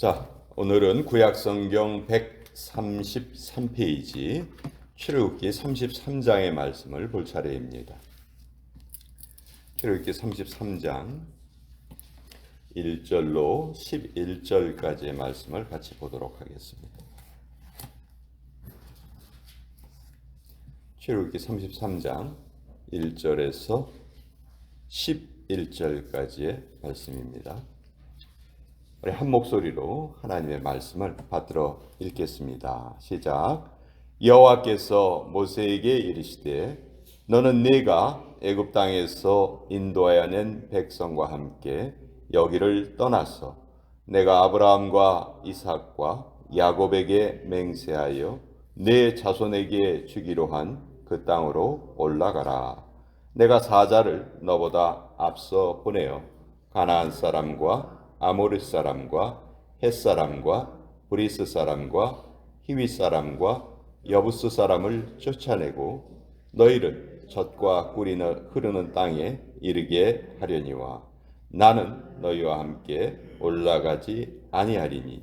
자, 오늘은 구약성경 133페이지 출애굽기 33장의 말씀을 볼 차례입니다. 출애굽기 33장 1절로 11절까지의 말씀을 같이 보도록 하겠습니다. 출애굽기 33장 1절에서 11절까지의 말씀입니다. 우리 한 목소리로 하나님의 말씀을 받들어 읽겠습니다. 시작. 여호와께서 모세에게 이르시되 너는 네가 애굽 땅에서 인도하여 낸 백성과 함께 여기를 떠나서 내가 아브라함과 이삭과 야곱에게 맹세하여 네 자손에게 주기로 한 그 땅으로 올라가라. 내가 사자를 너보다 앞서 보내어 가나안 사람과 아모리 사람과 헷 사람과 브리스 사람과 히위 사람과 여부스 사람을 쫓아내고 너희를 젖과 꿀이 흐르는 땅에 이르게 하려니와 나는 너희와 함께 올라가지 아니하리니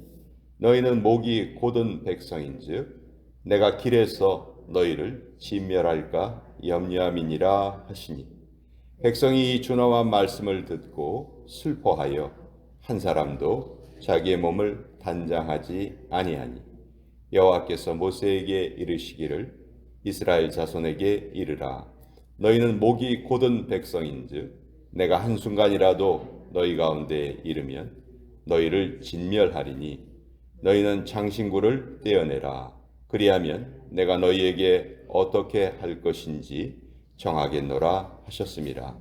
너희는 목이 곧은 백성인즉 내가 길에서 너희를 진멸할까 염려함이니라 하시니 백성이 이 준엄한 말씀을 듣고 슬퍼하여 한 사람도 자기의 몸을 단장하지 아니하니 여호와께서 모세에게 이르시기를 이스라엘 자손에게 이르라. 너희는 목이 곧은 백성인즉 내가 한순간이라도 너희 가운데 이르면 너희를 진멸하리니 너희는 장신구를 떼어내라. 그리하면 내가 너희에게 어떻게 할 것인지 정하겠노라 하셨습니다.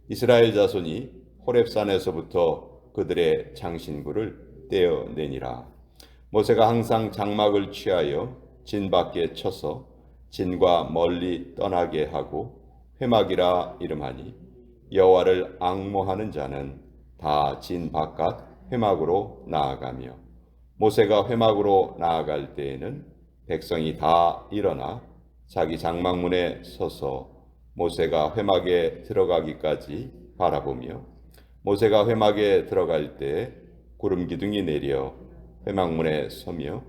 이스라엘 자손이 호렙산에서부터 그들의 장신구를 떼어내니라. 모세가 항상 장막을 취하여 진 밖에 쳐서 진과 멀리 떠나게 하고 회막이라 이름하니 여호와를 앙모하는 자는 다 진 바깥 회막으로 나아가며 모세가 회막으로 나아갈 때에는 백성이 다 일어나 자기 장막문에 서서 모세가 회막에 들어가기까지 바라보며 모세가 회막에 들어갈 때 구름 기둥이 내려 회막문에 서며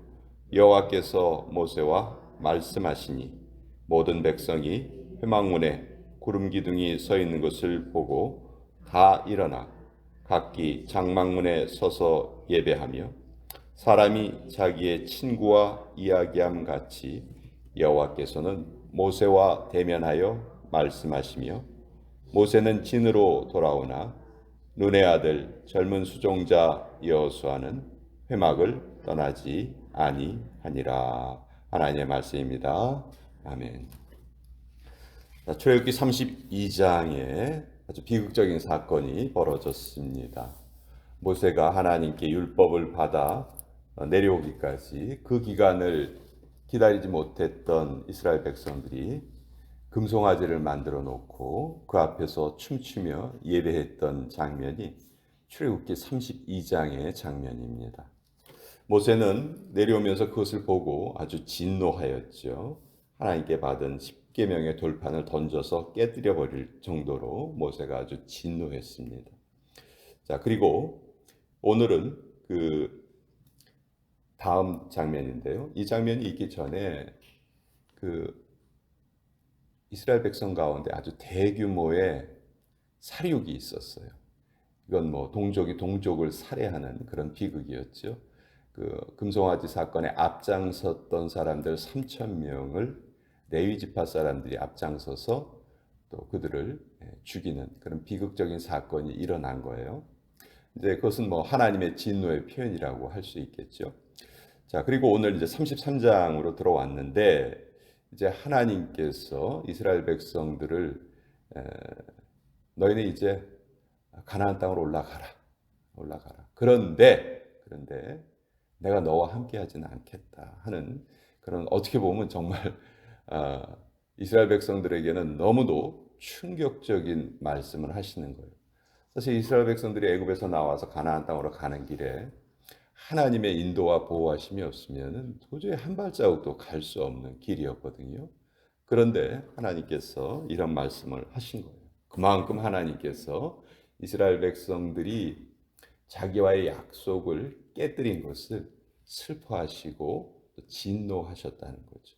여호와께서 모세와 말씀하시니 모든 백성이 회막문에 구름 기둥이 서 있는 것을 보고 다 일어나 각기 장막문에 서서 예배하며 사람이 자기의 친구와 이야기함 같이 여호와께서는 모세와 대면하여 말씀하시며 모세는 진으로 돌아오나 눈의 아들 젊은 수종자 여호수아는 회막을 떠나지 아니하니라. 하나님의 말씀입니다. 아멘. 출애굽기 32장에 아주 비극적인 사건이 벌어졌습니다. 모세가 하나님께 율법을 받아 내려오기까지 그 기간을 기다리지 못했던 이스라엘 백성들이 금송아지를 만들어 놓고 그 앞에서 춤추며 예배했던 장면이 출애굽기 32장의 장면입니다. 모세는 내려오면서 그것을 보고 아주 진노하였죠. 하나님께 받은 10계명의 돌판을 던져서 깨뜨려 버릴 정도로 모세가 아주 진노했습니다. 자, 그리고 오늘은 그 다음 장면인데요. 이 장면이 있기 전에 그 이스라엘 백성 가운데 아주 대규모의 살육이 있었어요. 이건 뭐 동족이 동족을 살해하는 그런 비극이었죠. 그 금송아지 사건에 앞장섰던 사람들 3,000명을 레위 지파 사람들이 앞장서서 또 그들을 죽이는 그런 비극적인 사건이 일어난 거예요. 이제 그것은 뭐 하나님의 진노의 표현이라고 할 수 있겠죠. 자, 그리고 오늘 이제 33장으로 들어왔는데 이제 하나님께서 이스라엘 백성들을 너희는 이제 가나안 땅으로 올라가라. 그런데 내가 너와 함께하지는 않겠다 하는 그런 어떻게 보면 정말 이스라엘 백성들에게는 너무도 충격적인 말씀을 하시는 거예요. 사실 이스라엘 백성들이 애굽에서 나와서 가나안 땅으로 가는 길에 하나님의 인도와 보호하심이 없으면 도저히 한 발자국도 갈 수 없는 길이었거든요. 그런데 하나님께서 이런 말씀을 하신 거예요. 그만큼 하나님께서 이스라엘 백성들이 자기와의 약속을 깨뜨린 것을 슬퍼하시고 또 진노하셨다는 거죠.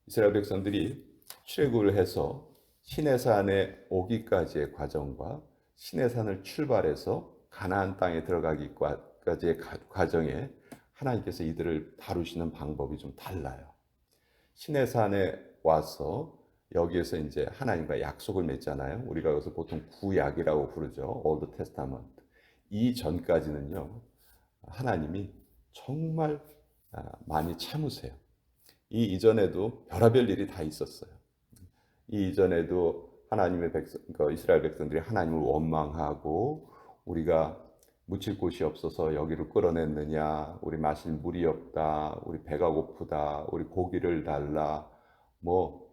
이스라엘 백성들이 출애굽을 해서 시내산에 오기까지의 과정과 시내산을 출발해서 가나안 땅에 들어가기까지의 과정에 하나님께서 이들을 다루시는 방법이 좀 달라요. 시내산에 와서 여기에서 이제 하나님과 약속을 맺잖아요. 우리가 여기서 보통 구약이라고 부르죠. 올드 테스타먼트. 이 전까지는요. 하나님이 정말 많이 참으세요. 이 이전에도 별의별 일이 다 있었어요. 이 이전에도 하나님의 백성, 그러니까 이스라엘 백성들이 하나님을 원망하고 우리가 묻힐 곳이 없어서 여기로 끌어냈느냐, 우리 마실 물이 없다, 우리 배가 고프다, 우리 고기를 달라, 뭐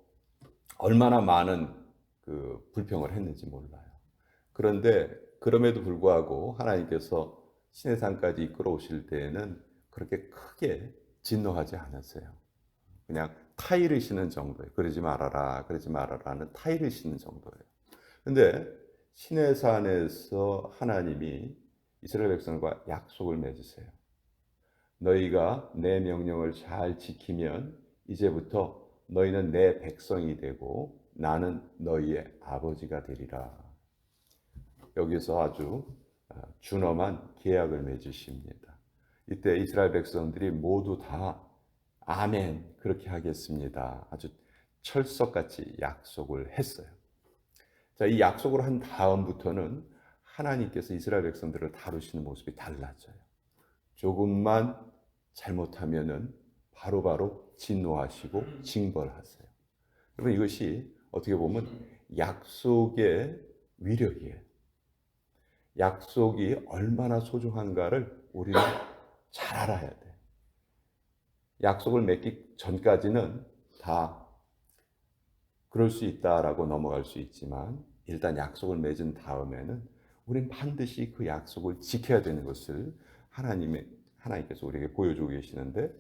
얼마나 많은 그 불평을 했는지 몰라요. 그런데 그럼에도 불구하고 하나님께서 시내산까지 이끌어 오실 때에는 그렇게 크게 진노하지 않았어요. 그냥 타이르시는 정도예요. 그러지 말아라, 그러지 말아라는 타이르시는 정도예요. 근데 시내산에서 하나님이 이스라엘 백성과 약속을 맺으세요. 너희가 내 명령을 잘 지키면 이제부터 너희는 내 백성이 되고 나는 너희의 아버지가 되리라. 여기서 아주 준엄한 계약을 맺으십니다. 이때 이스라엘 백성들이 모두 다 아멘 그렇게 하겠습니다. 아주 철석같이 약속을 했어요. 자, 이 약속을 한 다음부터는 하나님께서 이스라엘 백성들을 다루시는 모습이 달라져요. 조금만 잘못하면은 바로바로 진노하시고 징벌하세요. 여러분 이것이 어떻게 보면 약속의 위력이에요. 약속이 얼마나 소중한가를 우리는 잘 알아야 돼. 약속을 맺기 전까지는 다 그럴 수 있다라고 넘어갈 수 있지만 일단 약속을 맺은 다음에는 우리는 반드시 그 약속을 지켜야 되는 것을 하나님께서 우리에게 보여주고 계시는데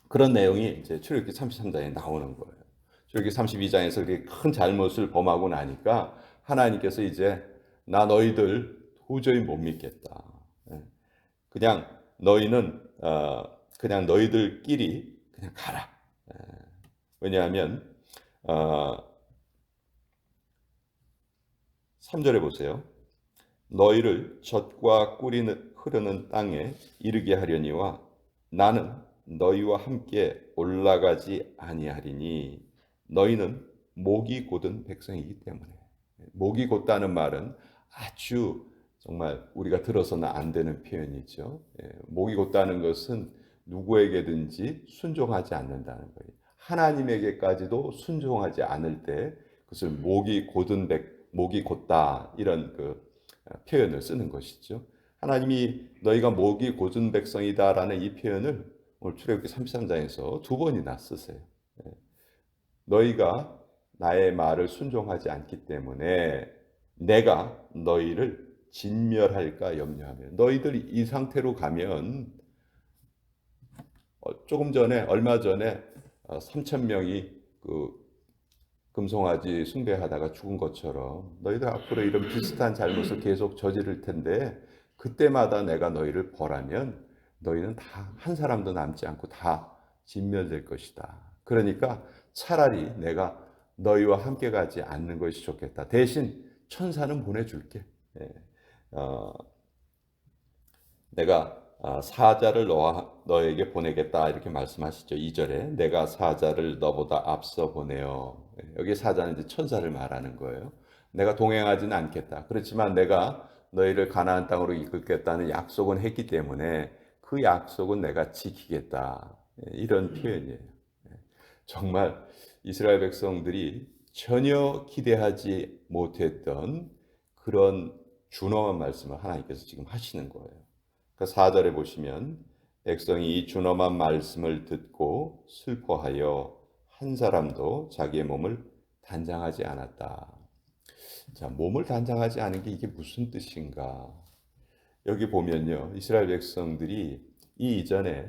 그런 내용이 이제 출애굽기 33장에 나오는 거예요. 출애굽기 32장에서 그렇게 큰 잘못을 범하고 나니까 하나님께서 이제 나 너희들 도저히 못 믿겠다. 그냥 너희는 그냥 너희들끼리 그냥 가라. 왜냐하면 3절에 보세요. 너희를 젖과 꿀이 흐르는 땅에 이르게 하려니와 나는 너희와 함께 올라가지 아니하리니 너희는 목이 곧은 백성이기 때문에. 목이 곧다는 말은 아주 정말 우리가 들어서는 안 되는 표현이죠. 목이 곧다는 것은 누구에게든지 순종하지 않는다는 거예요. 하나님에게까지도 순종하지 않을 때 그것을 목이 곧다 이런 그 표현을 쓰는 것이죠. 하나님이 너희가 목이 곧은 백성이다라는 이 표현을 오늘 출애굽기 33장에서 두 번이나 쓰세요. 너희가 나의 말을 순종하지 않기 때문에 내가 너희를 진멸할까 염려하며 너희들이 이 상태로 가면 조금 전에 얼마 전에 3천 명이 그 금송아지 숭배하다가 죽은 것처럼 너희들 앞으로 이런 비슷한 잘못을 계속 저지를 텐데 그때마다 내가 너희를 벌하면 너희는 다 한 사람도 남지 않고 다 진멸될 것이다. 그러니까 차라리 내가 너희와 함께 가지 않는 것이 좋겠다. 대신 천사는 보내줄게. 내가 사자를 너에게 보내겠다 이렇게 말씀하시죠. 2절에 내가 사자를 너보다 앞서 보내어. 여기 사자는 이제 천사를 말하는 거예요. 내가 동행하지는 않겠다. 그렇지만 내가 너희를 가나안 땅으로 이끌겠다는 약속은 했기 때문에 그 약속은 내가 지키겠다. 이런 표현이에요. 정말 이스라엘 백성들이 전혀 기대하지 못했던 그런 준엄한 말씀을 하나님께서 지금 하시는 거예요. 그 4절에 보시면 백성이 이 준엄한 말씀을 듣고 슬퍼하여 한 사람도 자기의 몸을 단장하지 않았다. 자, 몸을 단장하지 않은 게 이게 무슨 뜻인가? 여기 보면요. 이스라엘 백성들이 이 이전에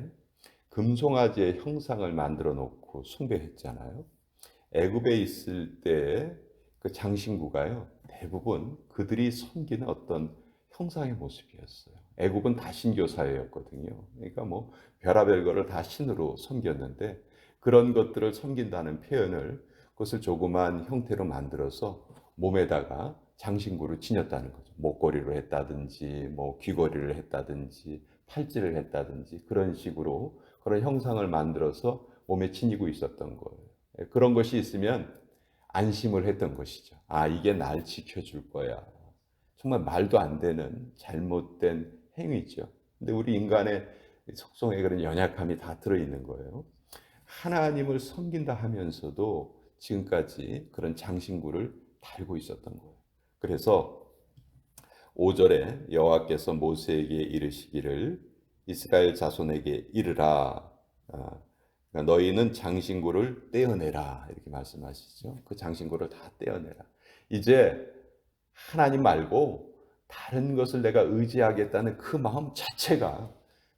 금송아지의 형상을 만들어 놓고 숭배했잖아요. 애굽에 있을 때 그 장신구가요. 대부분 그들이 섬기는 어떤 형상의 모습이었어요. 애굽은 다 신교 사회였거든요. 그러니까 뭐 별하별 거를 다 신으로 섬겼는데 그런 것들을 섬긴다는 표현을 그것을 조그만 형태로 만들어서 몸에다가 장신구를 지녔다는 거죠. 목걸이로 했다든지 뭐 귀걸이를 했다든지 팔찌를 했다든지 그런 식으로 그런 형상을 만들어서 몸에 지니고 있었던 거예요. 그런 것이 있으면 안심을 했던 것이죠. 아, 이게 날 지켜줄 거야. 정말 말도 안 되는 잘못된 행위죠. 근데 우리 인간의 속성에 그런 연약함이 다 들어있는 거예요. 하나님을 섬긴다 하면서도 지금까지 그런 장신구를 달고 있었던 거예요. 그래서 5절에 여호와께서 모세에게 이르시기를 이스라엘 자손에게 이르라. 그러니까 너희는 장신구를 떼어내라 이렇게 말씀하시죠. 그 장신구를 다 떼어내라. 이제 하나님 말고 다른 것을 내가 의지하겠다는 그 마음 자체가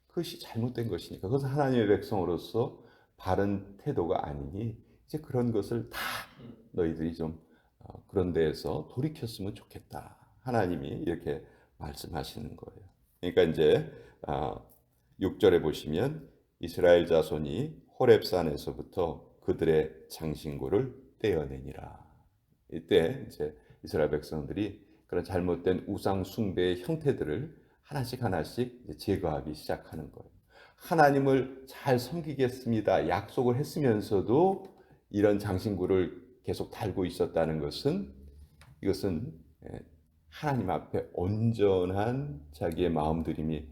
그것이 잘못된 것이니까 그것은 하나님의 백성으로서 바른 태도가 아니니 이제 그런 것을 다 너희들이 좀 그런 데에서 돌이켰으면 좋겠다. 하나님이 이렇게 말씀하시는 거예요. 그러니까 이제 6절에 보시면 이스라엘 자손이 호렙산에서부터 그들의 장신구를 떼어내니라. 이때 이제 이스라엘 백성들이 그런 잘못된 우상 숭배의 형태들을 하나씩 하나씩 제거하기 시작하는 거예요. 하나님을 잘 섬기겠습니다. 약속을 했으면서도 이런 장신구를 계속 달고 있었다는 것은 이것은 하나님 앞에 온전한 자기의 마음들임이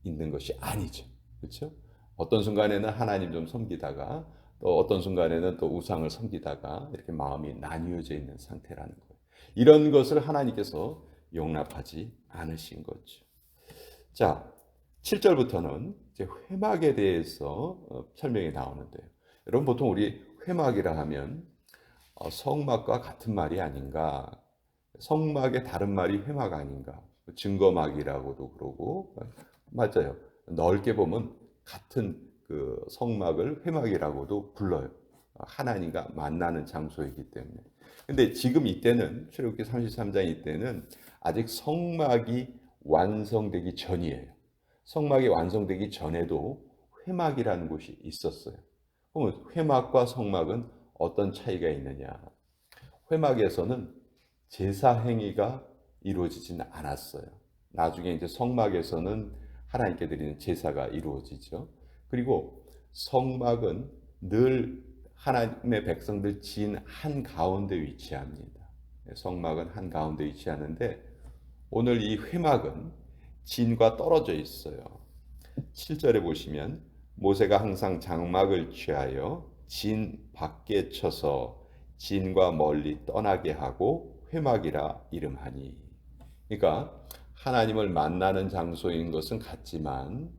있는 것이 아니죠. 그렇죠? 어떤 순간에는 하나님 좀 섬기다가 또 어떤 순간에는 또 우상을 섬기다가 이렇게 마음이 나뉘어져 있는 상태라는 거예요. 이런 것을 하나님께서 용납하지 않으신 거죠. 자, 7절부터는 이제 회막에 대해서 설명이 나오는데요. 여러분 보통 우리 회막이라 하면 성막과 같은 말이 아닌가? 성막의 다른 말이 회막 아닌가? 증거막이라고도 그러고 맞아요. 넓게 보면 같은 그 성막을 회막이라고도 불러요. 하나님과 만나는 장소이기 때문에. 근데 지금 이때는 출애굽기 33장 이때는 아직 성막이 완성되기 전이에요. 성막이 완성되기 전에도 회막이라는 곳이 있었어요. 그러면 회막과 성막은 어떤 차이가 있느냐? 회막에서는 제사 행위가 이루어지지는 않았어요. 나중에 이제 성막에서는 하나님께 드리는 제사가 이루어지죠. 그리고 성막은 늘 하나님의 백성들 진 한가운데 위치합니다. 성막은 한가운데 위치하는데 오늘 이 회막은 진과 떨어져 있어요. 7절에 보시면 모세가 항상 장막을 취하여 진 밖에 쳐서 진과 멀리 떠나게 하고 회막이라 이름하니. 그러니까 하나님을 만나는 장소인 것은 같지만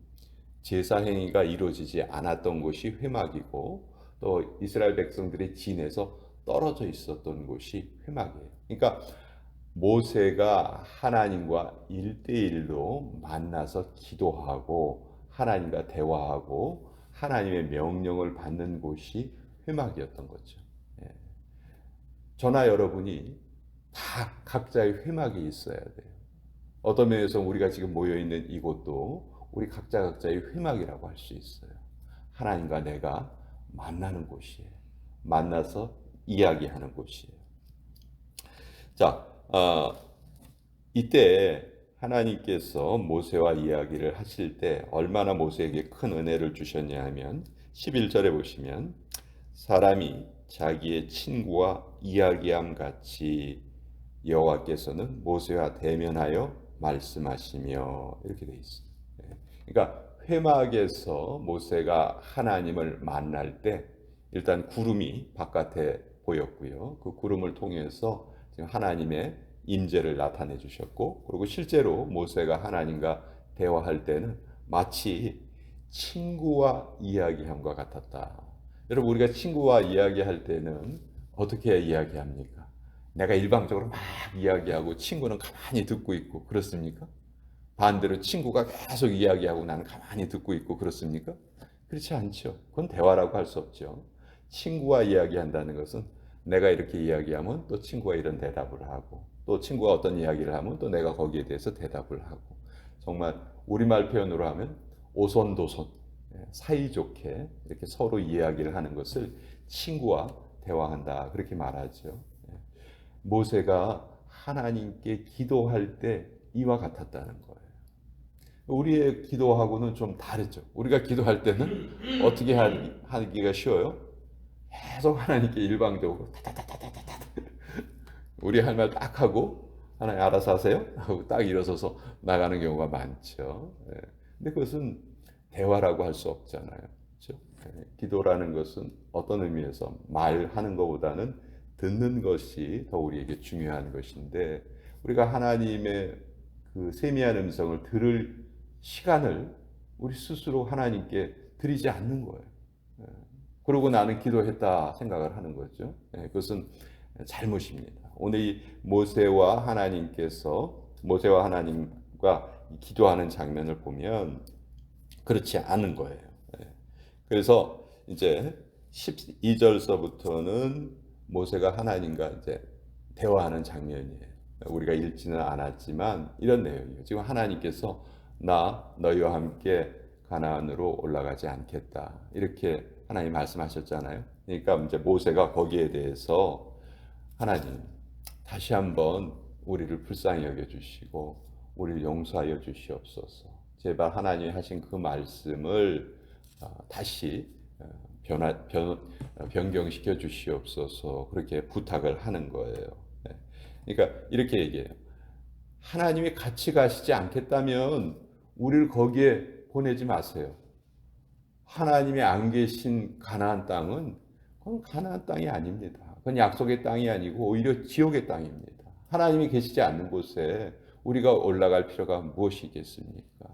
제사 행위가 이루어지지 않았던 곳이 회막이고 또 이스라엘 백성들의 진에서 떨어져 있었던 곳이 회막이에요. 그러니까 모세가 하나님과 1대1로 만나서 기도하고 하나님과 대화하고 하나님의 명령을 받는 곳이 회막이었던 거죠. 예. 저나 여러분이 다 각자의 회막이 있어야 돼요. 어떤 면에서 우리가 지금 모여 있는 이곳도 우리 각자의 회막이라고 할 수 있어요. 하나님과 내가 만나는 곳이에요. 만나서 이야기하는 곳이에요. 자, 이때 하나님께서 모세와 이야기를 하실 때 얼마나 모세에게 큰 은혜를 주셨냐 하면 11절에 보시면 사람이 자기의 친구와 이야기함 같이 여호와께서는 모세와 대면하여 말씀하시며 이렇게 돼 있어요. 그러니까 회막에서 모세가 하나님을 만날 때 일단 구름이 바깥에 보였고요. 그 구름을 통해서 지금 하나님의 임재를 나타내 주셨고 그리고 실제로 모세가 하나님과 대화할 때는 마치 친구와 이야기함과 같았다. 여러분 우리가 친구와 이야기할 때는 어떻게 이야기합니까? 내가 일방적으로 막 이야기하고 친구는 가만히 듣고 있고 그렇습니까? 반대로 친구가 계속 이야기하고 나는 가만히 듣고 있고 그렇습니까? 그렇지 않죠. 그건 대화라고 할 수 없죠. 친구와 이야기한다는 것은 내가 이렇게 이야기하면 또 친구가 이런 대답을 하고 또 친구가 어떤 이야기를 하면 또 내가 거기에 대해서 대답을 하고, 정말 우리말 표현으로 하면 오손도손, 사이좋게 이렇게 서로 이야기를 하는 것을 친구와 대화한다, 그렇게 말하죠. 모세가 하나님께 기도할 때 이와 같았다는 거예요. 우리의 기도하고는 좀 다르죠. 우리가 기도할 때는 어떻게 하기가 쉬워요? 계속 하나님께 일방적으로 우리 할 말 딱 하고 하나님 알아서 하세요 하고 딱 일어서서 나가는 경우가 많죠. 근데 그것은 대화라고 할 수 없잖아요. 그렇죠? 기도라는 것은 어떤 의미에서 말하는 것보다는 듣는 것이 더 우리에게 중요한 것인데, 우리가 하나님의 그 세미한 음성을 들을 시간을 우리 스스로 하나님께 드리지 않는 거예요. 그러고 나는 기도했다 생각을 하는 거죠. 그것은 잘못입니다. 오늘 이 모세와 하나님과 기도하는 장면을 보면 그렇지 않은 거예요. 그래서 이제 12절서부터는 모세가 하나님과 이제 대화하는 장면이에요. 우리가 읽지는 않았지만 이런 내용이에요. 지금 하나님께서 나 너희와 함께 가나안으로 올라가지 않겠다, 이렇게 하나님 말씀하셨잖아요. 그러니까 이제 모세가 거기에 대해서 하나님 다시 한번 우리를 불쌍히 여겨 주시고 우리를 용서하여 주시옵소서. 제발 하나님이 하신 그 말씀을 다시 변경시켜 주시옵소서, 그렇게 부탁을 하는 거예요. 그러니까 이렇게 얘기해요. 하나님이 같이 가시지 않겠다면 우리를 거기에 보내지 마세요. 하나님이 안 계신 가나안 땅은 그건 가나안 땅이 아닙니다. 그건 약속의 땅이 아니고 오히려 지옥의 땅입니다. 하나님이 계시지 않는 곳에 우리가 올라갈 필요가 무엇이 있겠습니까?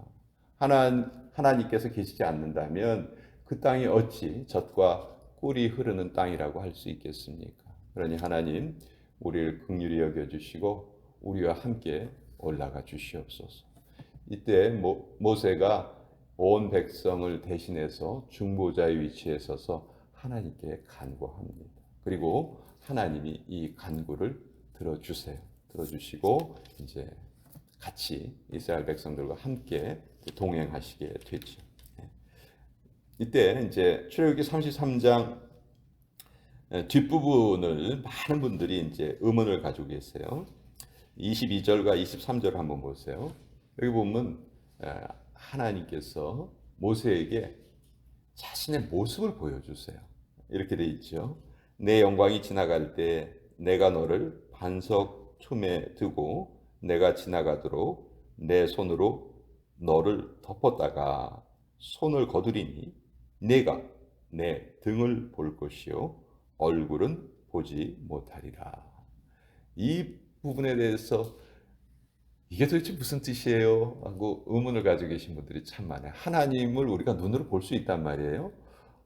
하나님께서 계시지 않는다면 그 땅이 어찌 젖과 꿀이 흐르는 땅이라고 할 수 있겠습니까? 그러니 하나님 우리를 긍휼히 여겨주시고 우리와 함께 올라가 주시옵소서. 이때 모세가 온 백성을 대신해서 중보자의 위치에 서서 하나님께 간구합니다. 그리고 하나님이 이 간구를 들어주시고 이제 같이 이스라엘 백성들과 함께 동행하시게 되죠. 이때 이제 출애굽기 33장 뒷부분을 많은 분들이 이제 의문을 가지고 계세요. 22절과 23절 한번 보세요. 여기 보면 하나님께서 모세에게 자신의 모습을 보여주세요. 이렇게 돼 있죠. 내 영광이 지나갈 때 내가 너를 반석 틈에 두고 내가 지나가도록 내 손으로 너를 덮었다가 손을 거두리니 내가 내 등을 볼 것이요 얼굴은 보지 못하리라. 이 부분에 대해서 이게 도대체 무슨 뜻이에요? 하고 의문을 가지고 계신 분들이 참 많아요. 하나님을 우리가 눈으로 볼 수 있단 말이에요.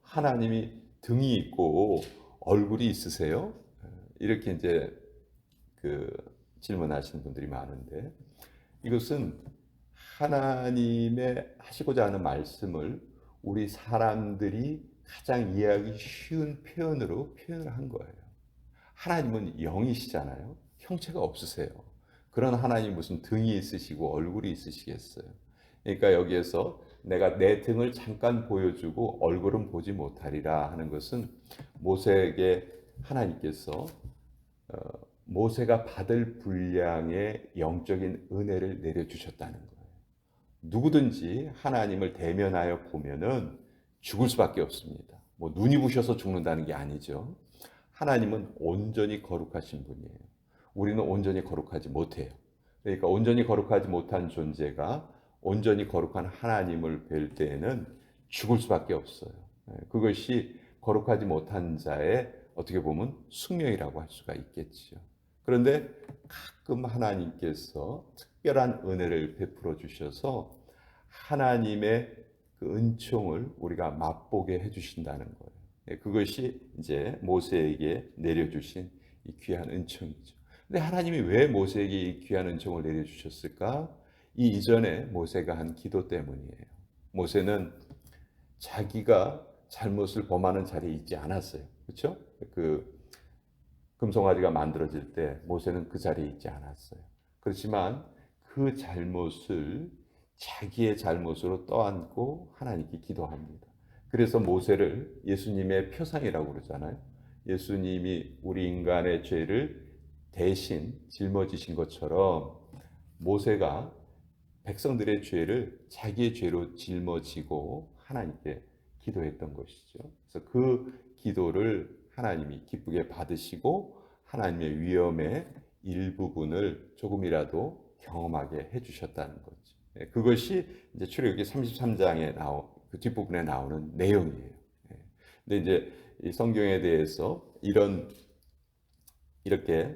하나님이 등이 있고 얼굴이 있으세요? 이렇게 이제 그 질문하시는 분들이 많은데, 이것은 하나님의 하시고자 하는 말씀을 우리 사람들이 가장 이해하기 쉬운 표현으로 표현을 한 거예요. 하나님은 영이시잖아요. 형체가 없으세요. 그런 하나님 무슨 등이 있으시고 얼굴이 있으시겠어요? 그러니까 여기에서 내가 내 등을 잠깐 보여주고 얼굴은 보지 못하리라 하는 것은 모세에게 하나님께서 모세가 받을 분량의 영적인 은혜를 내려주셨다는 거예요. 누구든지 하나님을 대면하여 보면은 죽을 수밖에 없습니다. 뭐 눈이 부셔서 죽는다는 게 아니죠. 하나님은 온전히 거룩하신 분이에요. 우리는 온전히 거룩하지 못해요. 그러니까 온전히 거룩하지 못한 존재가 온전히 거룩한 하나님을 뵐 때에는 죽을 수밖에 없어요. 그것이 거룩하지 못한 자의 어떻게 보면 숙명이라고 할 수가 있겠지요. 그런데 가끔 하나님께서 특별한 은혜를 베풀어 주셔서 하나님의 그 은총을 우리가 맛보게 해주신다는 거예요. 그것이 이제 모세에게 내려주신 이 귀한 은총이죠. 근데 하나님이 왜 모세에게 이 귀한 은총을 내려주셨을까? 이 이전에 모세가 한 기도 때문이에요. 모세는 자기가 잘못을 범하는 자리에 있지 않았어요. 그렇죠? 금송아지가 만들어질 때 모세는 그 자리에 있지 않았어요. 그렇지만 그 잘못을 자기의 잘못으로 떠안고 하나님께 기도합니다. 그래서 모세를 예수님의 표상이라고 그러잖아요. 예수님이 우리 인간의 죄를 대신 짊어지신 것처럼 모세가 백성들의 죄를 자기의 죄로 짊어지고 하나님께 기도했던 것이죠. 그래서 그 기도를 하나님이 기쁘게 받으시고 하나님의 위엄의 일부분을 조금이라도 경험하게 해주셨다는 거죠. 그것이 이제 출애굽기 33장에 그 뒷부분에 나오는 내용이에요. 근데 이제 이 성경에 대해서 이렇게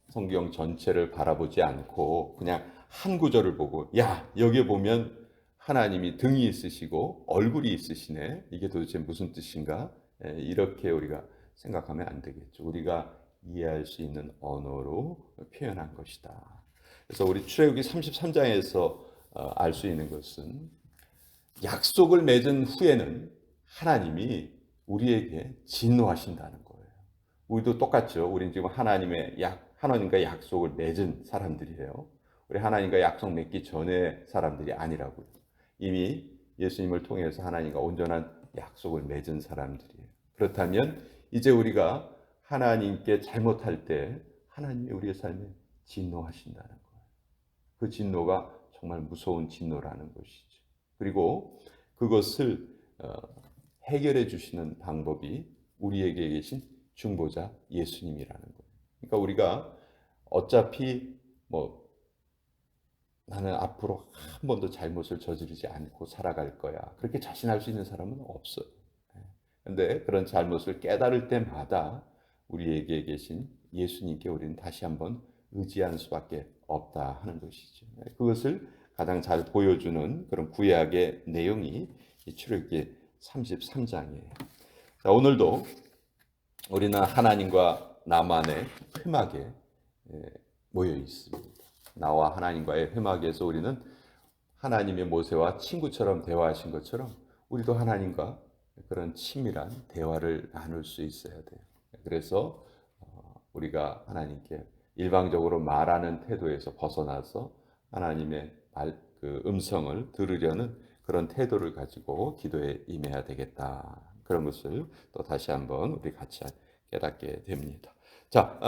성경 전체를 바라보지 않고 그냥 한 구절을 보고 야 여기에 보면 하나님이 등이 있으시고 얼굴이 있으시네. 이게 도대체 무슨 뜻인가? 이렇게 우리가 생각하면 안 되겠죠. 우리가 이해할 수 있는 언어로 표현한 것이다. 그래서 우리 출애굽기 33장에서 알 수 있는 것은 약속을 맺은 후에는 하나님이 우리에게 진노하신다는 거예요. 우리도 똑같죠. 우린 지금 하나님과 약속을 맺은 사람들이에요. 우리 하나님과 약속 맺기 전에 사람들이 아니라고요. 이미 예수님을 통해서 하나님과 온전한 약속을 맺은 사람들이에요. 그렇다면 이제 우리가 하나님께 잘못할 때 하나님이 우리의 삶에 진노하신다는 거예요. 그 진노가 정말 무서운 진노라는 것이죠. 그리고 그것을 해결해 주시는 방법이 우리에게 계신 중보자 예수님이라는 거예요. 그러니까 우리가 어차피 나는 앞으로 한 번도 잘못을 저지르지 않고 살아갈 거야. 그렇게 자신할 수 있는 사람은 없어요. 그런데 그런 잘못을 깨달을 때마다 우리에게 계신 예수님께 우리는 다시 한번 의지하는 수밖에 없다 하는 것이죠. 그것을 가장 잘 보여주는 그런 구약의 내용이 출애굽기 33장이에요. 자, 오늘도 우리는 하나님과 나만의 회막에 모여 있습니다. 나와 하나님과의 회막에서 우리는 하나님의 모세와 친구처럼 대화하신 것처럼 우리도 하나님과 그런 친밀한 대화를 나눌 수 있어야 돼요. 그래서 우리가 하나님께 일방적으로 말하는 태도에서 벗어나서 하나님의 그 음성을 들으려는 그런 태도를 가지고 기도에 임해야 되겠다. 그런 것을 또 다시 한번 우리 같이 깨닫게 됩니다. 자,